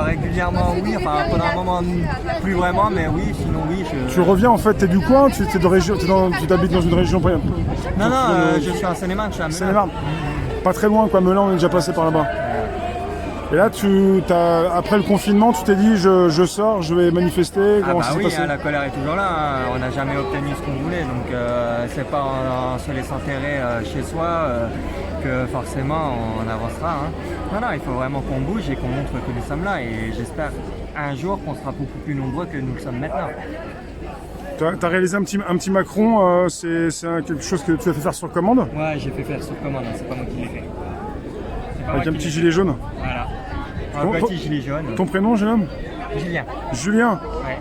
Régulièrement, oui. Enfin, pendant un moment, plus vraiment, mais oui, sinon, oui. Tu reviens en fait, t'es du coin, tu es de région, tu habites dans une région. Non, je suis en Seine-et-Marne, je suis à Melun. Seine-et-Marne. Pas très loin, quoi. Melun, on est déjà passé par là-bas. Et là, après le confinement, tu t'es dit, je sors, je vais manifester. Ah bah oui, la colère est toujours là. Hein. On n'a jamais obtenu ce qu'on voulait, donc c'est pas en se laissant enterrer chez soi que forcément on avancera. Hein. Non, il faut vraiment qu'on bouge et qu'on montre que nous sommes là. Et j'espère un jour qu'on sera beaucoup plus nombreux que nous le sommes maintenant. Tu as réalisé un petit Macron, c'est quelque chose que tu as fait faire sur commande? Ouais, j'ai fait faire sur commande, c'est pas moi qui l'ai fait. Avec un petit gilet jaune? Voilà. Un petit gilet jaune. Ton prénom, jeune homme? Julien. Julien? Ouais.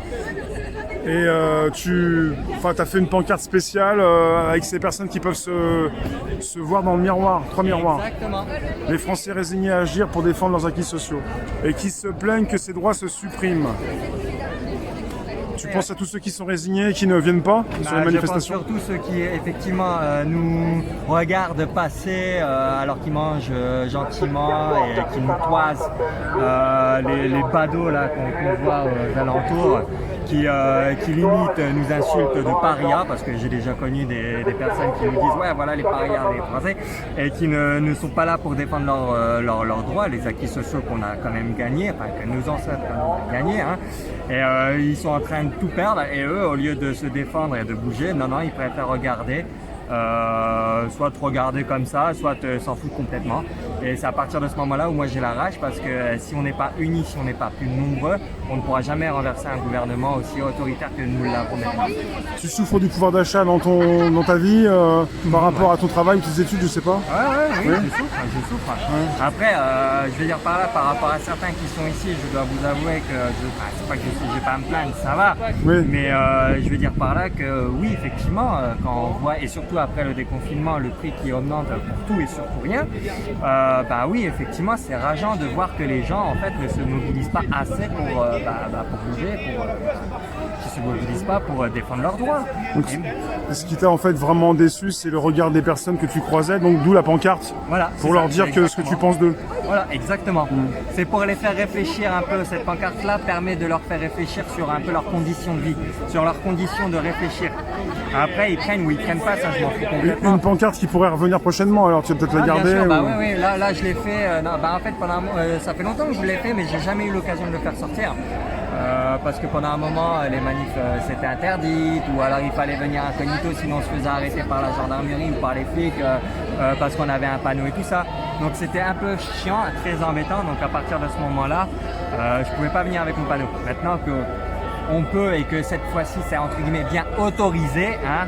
Et tu as fait une pancarte spéciale avec ces personnes qui peuvent se voir dans le miroir, 3 miroirs. Exactement. Les Français résignés à agir pour défendre leurs acquis sociaux et qui se plaignent que ces droits se suppriment. Tu penses à tous ceux qui sont résignés et qui ne viennent pas sur les manifestations? Je pense surtout ceux qui effectivement nous regardent passer alors qu'ils mangent gentiment et qui nous toisent les badauds là qu'on voit aux alentours. Qui limite nous insultent de parias, parce que j'ai déjà connu des personnes qui nous disent ouais voilà les parias les Français, et qui ne sont pas là pour défendre leurs droits, les acquis sociaux qu'on a quand même gagnés, enfin que nos ancêtres ont gagnés, hein. Et ils sont en train de tout perdre, et eux au lieu de se défendre et de bouger, non ils préfèrent regarder. Soit te regarder comme ça, soit s'en foutre complètement. Et c'est à partir de ce moment-là où moi j'ai la rage, parce que si on n'est pas unis, si on n'est pas plus nombreux, on ne pourra jamais renverser un gouvernement aussi autoritaire que nous l'avons maintenant. Tu souffres du pouvoir d'achat dans ta vie par rapport à ton travail ou tes études, je sais pas? Oui, je souffre. Ouais. Après, je veux dire par là, par rapport à certains qui sont ici, je dois vous avouer que c'est pas que j'ai pas à me plaindre, ça va. Oui. Mais je veux dire par là que oui, effectivement, quand on voit, et surtout après le déconfinement, le prix qui augmente pour tout et surtout rien, oui, effectivement, c'est rageant de voir que les gens en fait ne se mobilisent pas assez pour bouger, qui se mobilisent pas pour défendre leurs droits. Donc, ce qui t'a en fait vraiment déçu, c'est le regard des personnes que tu croisais, donc d'où la pancarte, voilà, pour leur dire ce que tu penses d'eux. Voilà, exactement. C'est pour les faire réfléchir un peu. Cette pancarte-là permet de leur faire réfléchir sur un peu leurs conditions de vie, sur leurs conditions de réfléchir. Après, ils prennent ou ils prennent pas, ça je m'en fous complètement. Une pancarte qui pourrait revenir prochainement, alors tu vas peut-être la garder. Bien sûr, oui, là je l'ai fait. En fait, ça fait longtemps que je l'ai fait, mais j'ai jamais eu l'occasion de le faire sortir. Parce que pendant un moment, les manifs c'était interdit, ou alors il fallait venir incognito, sinon on se faisait arrêter par la gendarmerie ou par les flics parce qu'on avait un panneau et tout ça. Donc c'était un peu chiant, très embêtant. Donc à partir de ce moment-là, je pouvais pas venir avec mon panneau. Maintenant que on peut et que cette fois-ci c'est entre guillemets bien autorisé, hein,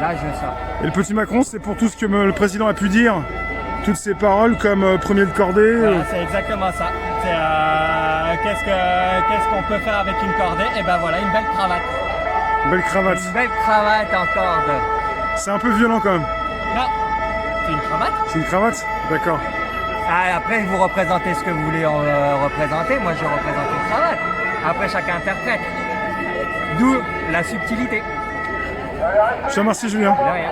là je sors. Et le petit Macron, c'est pour tout ce que le président a pu dire, toutes ces paroles comme premier de cordée. Voilà, c'est exactement ça. Qu'est-ce qu'on peut faire avec une cordée? Et ben voilà, une belle cravate. Une belle cravate. Une belle cravate en corde. C'est un peu violent quand même. Non, c'est une cravate. C'est une cravate? D'accord. Après, vous représentez ce que vous voulez représenter. Moi, je représente une cravate. Après, chacun interprète. D'où la subtilité. Je te remercie, Julien. De rien.